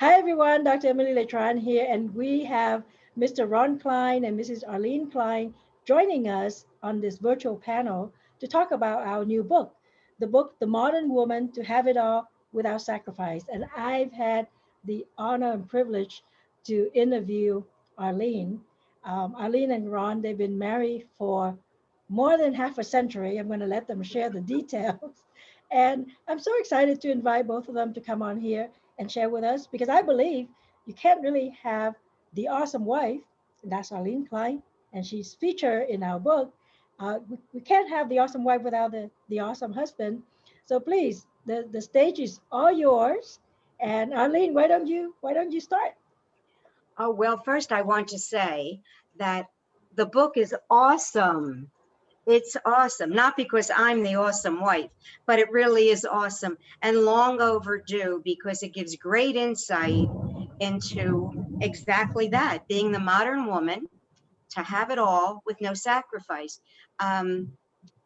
Hi, everyone. Dr. Emily Letran here, and we have Mr. Ron Klein and Mrs. Arlene Klein joining us on this virtual panel to talk about our new book, the book, The Modern Woman to Have It All Without Sacrifice. And I've had the honor and privilege to interview Arlene. Arlene and Ron, they've been married for more than half a century. I'm going to let them share the details. And I'm so excited to invite both of them to come on here and share with us because I believe you can't really have the awesome wife, and that's Arlene Klein, and she's featured in our book. We can't have the awesome wife without the awesome husband. So please, the stage is all yours. And Arlene, why don't you start? Oh, well, first I want to say that the book is awesome. It's awesome, not because I'm the awesome wife, but it really is awesome and long overdue because it gives great insight into exactly that, being the modern woman, to have it all with no sacrifice. Um,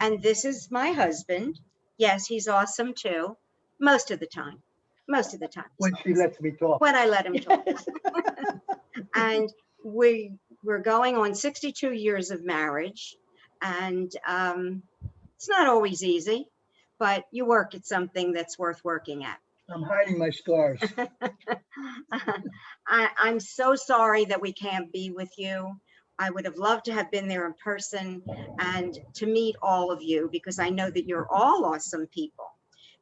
and this is my husband. Yes, he's awesome too, most of the time. Most of the time. When she lets me talk. When I let him talk. Yes. And we're going on 62 years of marriage, and it's not always easy, but you work at something that's worth working at. I'm hiding my scars. I'm so sorry that we can't be with you. I would have loved to have been there in person and to meet all of you because I know that you're all awesome people.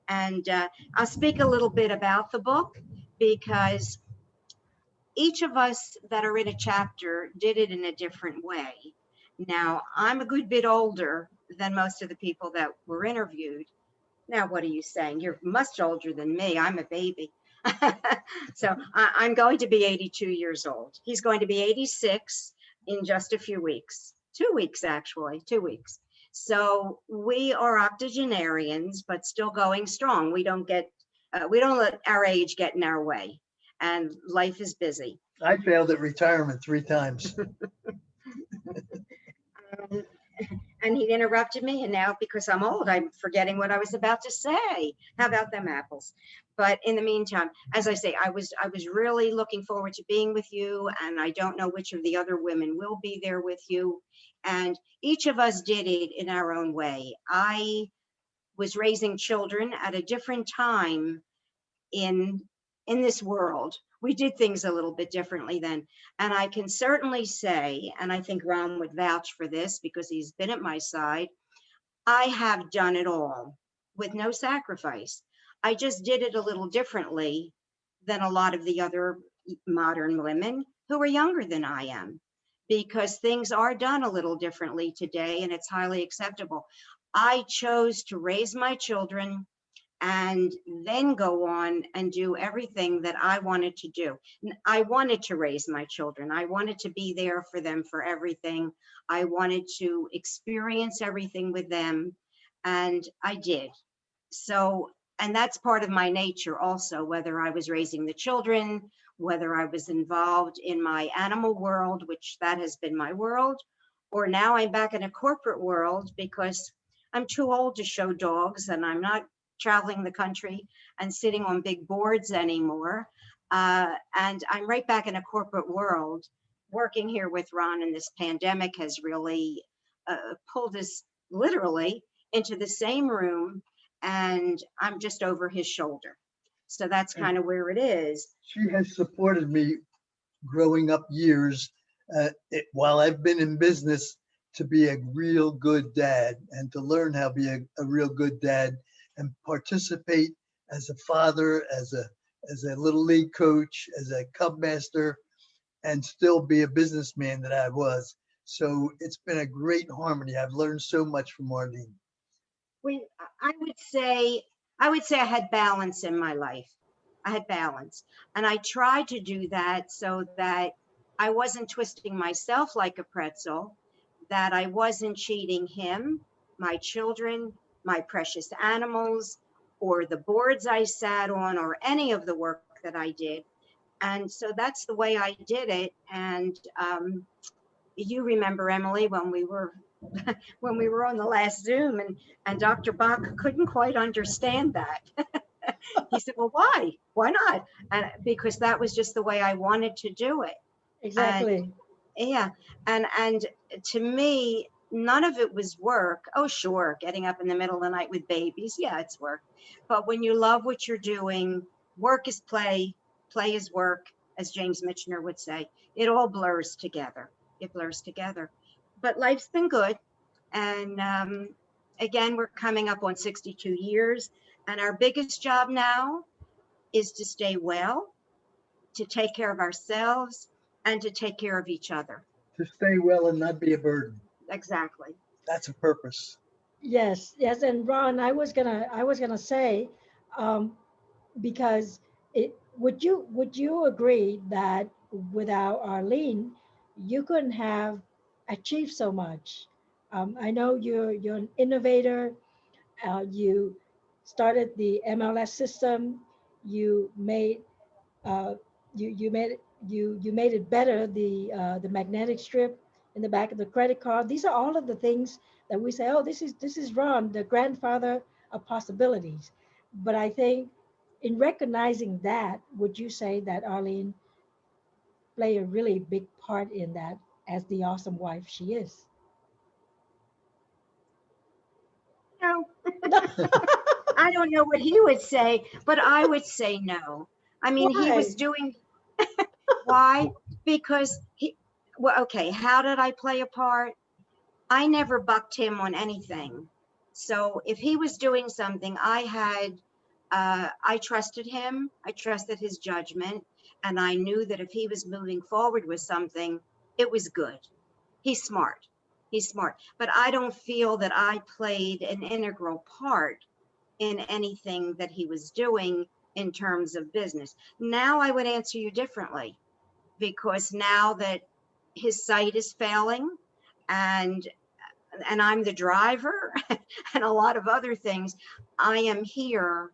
And I'll speak a little bit about the book because each of us that are in a chapter did it in a different way. Now, I'm a good bit older than most of the people that were interviewed. Now, what are you saying? You're much older than me. I'm a baby. So I'm going to be 82 years old. He's going to be 86 in just a few weeks. 2 weeks, actually, 2 weeks. So we are octogenarians, but still going strong. We don't let our age get in our way. And life is busy. I failed at retirement 3 times. And he interrupted me, and now because I'm old, I'm forgetting what I was about to say. How about them apples? But in the meantime, as I say, I was really looking forward to being with you, and I don't know which of the other women will be there with you. And each of us did it in our own way. I was raising children at a different time in this world. We did things a little bit differently then. And I can certainly say, and I think Ron would vouch for this because he's been at my side, I have done it all with no sacrifice. I just did it a little differently than a lot of the other modern women who are younger than I am, because things are done a little differently today and it's highly acceptable. I chose to raise my children and then go on and do everything that I wanted to do. I wanted to raise my children. I wanted to be there for them for everything. I wanted to experience everything with them, and I did. So, and that's part of my nature also, whether I was raising the children, whether I was involved in my animal world, which that has been my world, or now I'm back in a corporate world because I'm too old to show dogs and I'm not traveling the country and sitting on big boards anymore. And I'm right back in a corporate world. Working here with Ron, and this pandemic has really pulled us literally into the same room, and I'm just over his shoulder. So that's kind of where it is. She has supported me growing up years while I've been in business to be a real good dad and to learn how to be a real good dad and participate as a father, as a little league coach, as a cub master, and still be a businessman that I was. So it's been a great harmony. I've learned so much from Arlene. I would say I had balance in my life. I had balance, and I tried to do that so that I wasn't twisting myself like a pretzel, that I wasn't cheating him, my children, my precious animals, or the boards I sat on, or any of the work that I did. And so that's the way I did it. And you remember, Emily, when we were on the last Zoom, and Dr. Bach couldn't quite understand that. He said, well, why? Why not? And because that was just the way I wanted to do it. And Exactly. yeah, and to me, none of it was work. Oh, sure, getting up in the middle of the night with babies, yeah, it's work. But when you love what you're doing, work is play, play is work, as James Michener would say. It all blurs together. It blurs together. But life's been good, and again, we're coming up on 62 years, and our biggest job now is to stay well, to take care of ourselves, and to take care of each other. To stay well and not be a burden. Exactly. That's a purpose. Yes, yes. And Ron, I was gonna say, um, because would you agree that without Arlene, you couldn't have achieved so much? I know you're an innovator. You started the MLS system. You made uh, you made it better, the magnetic strip in the back of the credit card. These are all of the things that we say, oh, this is Ron, the grandfather of possibilities. But I think in recognizing that, would you say that Arlene played a really big part in that as the awesome wife she is? No, I don't know what he would say, but I would say no. I mean, he was Why? doing, why? Because well, okay, how did I play a part? I never bucked him on anything. So if he was doing something, I trusted him. I trusted his judgment. And I knew that if he was moving forward with something, it was good. He's smart. He's smart. But I don't feel that I played an integral part in anything that he was doing in terms of business. Now I would answer you differently, because now that his sight is failing, and I'm the driver and a lot of other things, I am here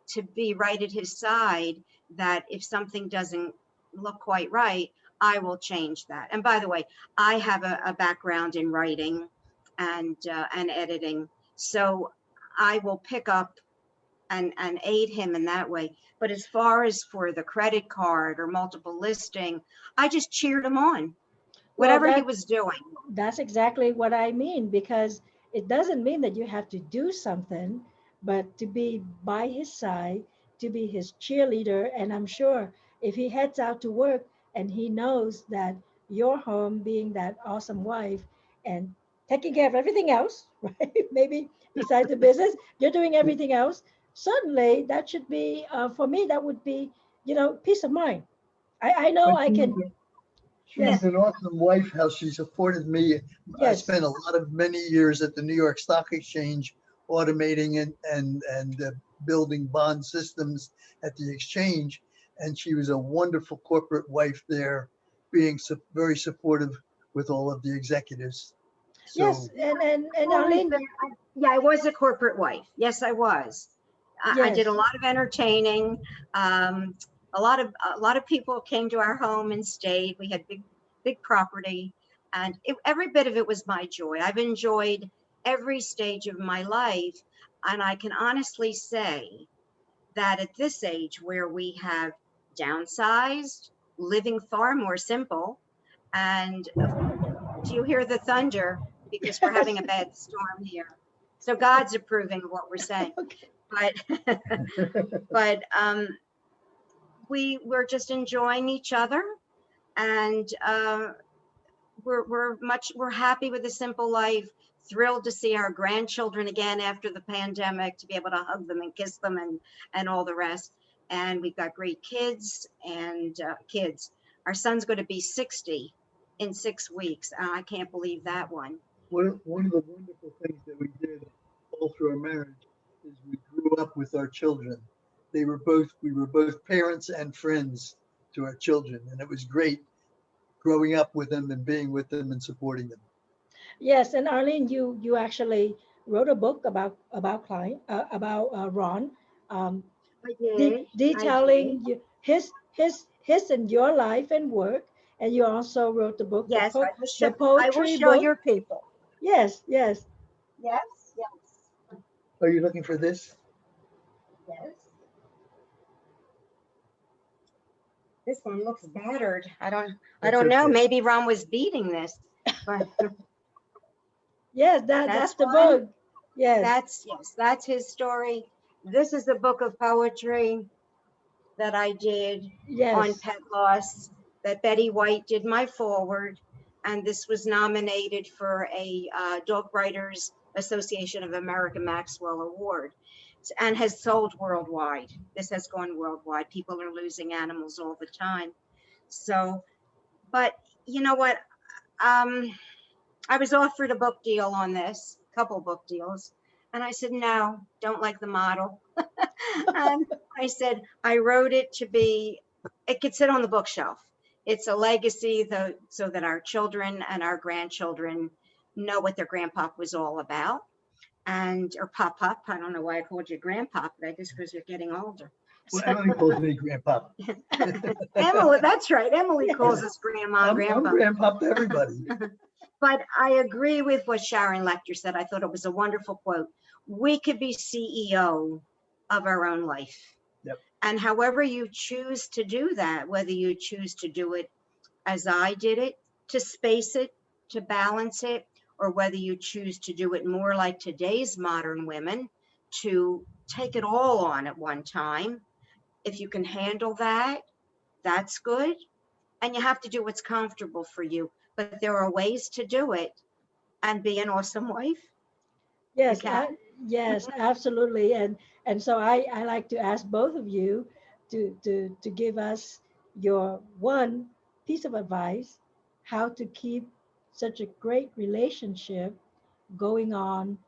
to be right at his side, that if something doesn't look quite right, I will change that. And by the way, I have a background in writing and editing, so I will pick up and aid him in that way. But as far as for the credit card or multiple listing, I just cheered him on, Well, whatever he was doing. that's exactly what I mean, because it doesn't mean that you have to do something, but to be by his side, to be his cheerleader. And I'm sure if he heads out to work and he knows that you're home being that awesome wife and taking care of everything else, right? Maybe besides the business, you're doing everything else. Certainly, that should be, for me, that would be, peace of mind. I know But I can, she Yeah. was yes, an awesome wife. How she supported me. I yes. spent a lot of many years at the New York Stock Exchange, automating and building bond systems at the exchange. And she was a wonderful corporate wife there, being very supportive with all of the executives. Yes, So and Always Arlene, been, yeah, I was a corporate wife. Yes, I was. I did a yes, lot of entertaining. Um, a lot of people came to our home and stayed. We had big property, and every bit of it was my joy. I've enjoyed every stage of my life, and I can honestly say that at this age, where we have downsized, living far more simple, and do you hear the thunder? Because we're having yes. a bad storm here. So God's approving of what we're saying. Okay. But but we're just enjoying each other, and we're happy with a simple life. Thrilled to see our grandchildren again after the pandemic, to be able to hug them and kiss them and all the rest. And we've got great kids and kids. Our son's going to be 60 in 6 weeks. I can't believe that one. one of the wonderful things that we did all through our marriage is we grew up with our children. We were both parents and friends to our children, and it was great growing up with them and being with them and supporting them. Yes, and Arlene, you actually wrote a book about Ron, um, I did. I did. detailing his and your life and work. And you also wrote the book, Yes, I will show. the I will poetry show book. your people. Yes, yes. Yes, yes, Are you looking for this? yes. This one looks battered. I That's don't know. okay. Maybe Ron was beating this, but Yes, that's that's the one. book. Yes, Yes, that's his story. This is the book of poetry that I did on yes, pet loss, that Betty White did my forward, and this was nominated for a Dog Writers Association of America Maxwell Award, and has sold worldwide. This has gone worldwide. People are losing animals all the time. So, but you know what? Um, I was offered a book deal on this, couple book deals, and I said no, don't like the model. And I said, I wrote it to be, it could sit on the bookshelf. It's a legacy, though, so that our children and our grandchildren know what their grandpop was all about. And, or pop, I don't know why I called you grandpop, but I guess because you're getting older. Well, So, Emily calls me grandpa. Emily, that's right. Emily calls yes, us grandma, I'm grandpa. grandpa to everybody. But I agree with what Sharon Lecter said. I thought it was a wonderful quote. We could be CEO of our own life. Yep. And however you choose to do that, whether you choose to do it as I did it, to space it, to balance it, or whether you choose to do it more like today's modern women, to take it all on at one time. If you can handle that, that's good. And you have to do what's comfortable for you. But there are ways to do it and be an awesome wife. You yes, can. yes, absolutely. And so I like to ask both of you to give us your one piece of advice how to keep such a great relationship going on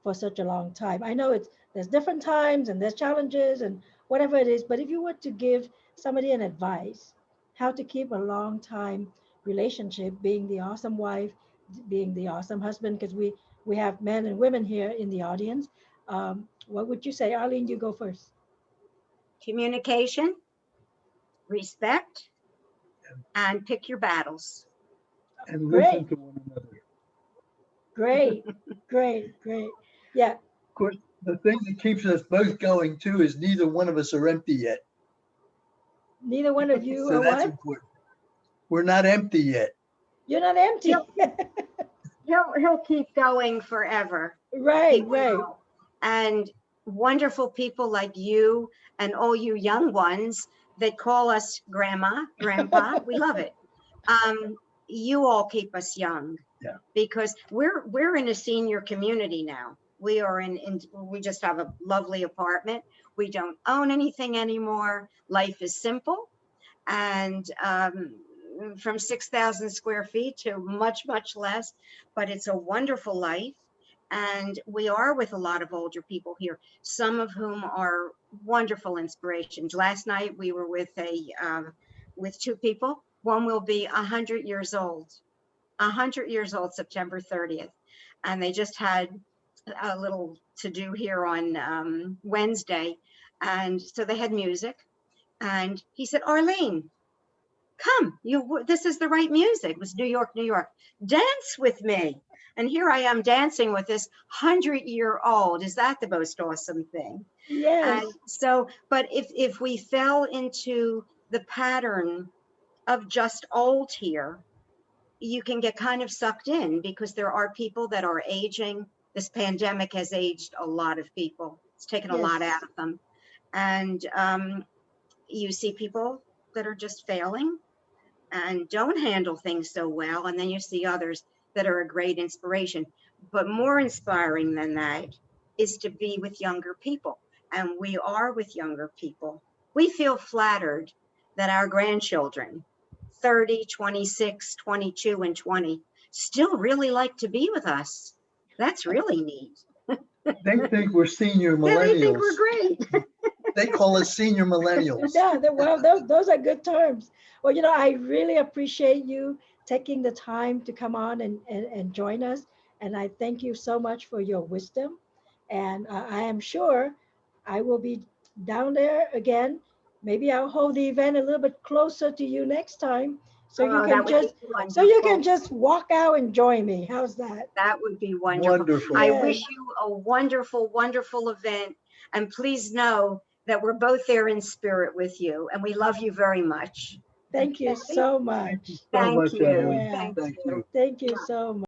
for such a long time. I know there's different times and there's challenges and whatever it is, but if you were to give somebody an advice how to keep a long time relationship, being the awesome wife, being the awesome husband, because we have men and women here in the audience. What would you say, Arlene? You go first. Communication, respect, and pick your battles. And listen Great, to one another. great, great, great. Yeah, Of course, the thing that keeps us both going too is neither one of us are empty yet. neither one of you So are that's what? important. We're not empty yet. You're not He'll, empty. he'll keep going forever. He Right, right. will. And wonderful people like you and all you young ones that call us grandma, grandpa, we love it. Um, you all keep us young. Yeah. Because we're in a senior community now. We are in we just have a lovely apartment. We don't own anything anymore. Life is simple, and from 6,000 square feet to much less, but it's a wonderful life. And we are with a lot of older people here, some of whom are wonderful inspirations. Last night we were with two people. One will be 100 years old, 100 years old, September 30th. And they just had a little to do here on Wednesday. And so they had music. And he said, Arlene, come, this is the right music. It was New York, New York. Dance with me. And here I am dancing with this 100-year-old. Is that the most awesome thing? Yes, And so, but if we fell into the pattern of just old here, you can get kind of sucked in because there are people that are aging. This pandemic has aged a lot of people. It's taken a lot yes, out of them. And you see people that are just failing and don't handle things so well. And then you see others that are a great inspiration. But more inspiring than that is to be with younger people. And we are with younger people. We feel flattered that our grandchildren, 30, 26, 22, and 20, still really like to be with us. That's really neat. They think we're senior Yeah, they think millennials. we're great. They call us senior millennials. yeah, well, those are good terms. Well, I really appreciate you taking the time to come on and join us. And I thank you so much for your wisdom. And I am sure I will be down there again. Maybe I'll hold the event a little bit closer to you next time, Oh, that would be so you can wonderful. just walk out and join me. How's that? That would be wonderful. Wonderful. I Yes. wish you a wonderful, wonderful event. And please know that we're both there in spirit with you, and we love you very much. Thank you Okay? so Thank you much. so Thank much, you. Arlene. Yeah. Thank Thank you. you. Thank you so much.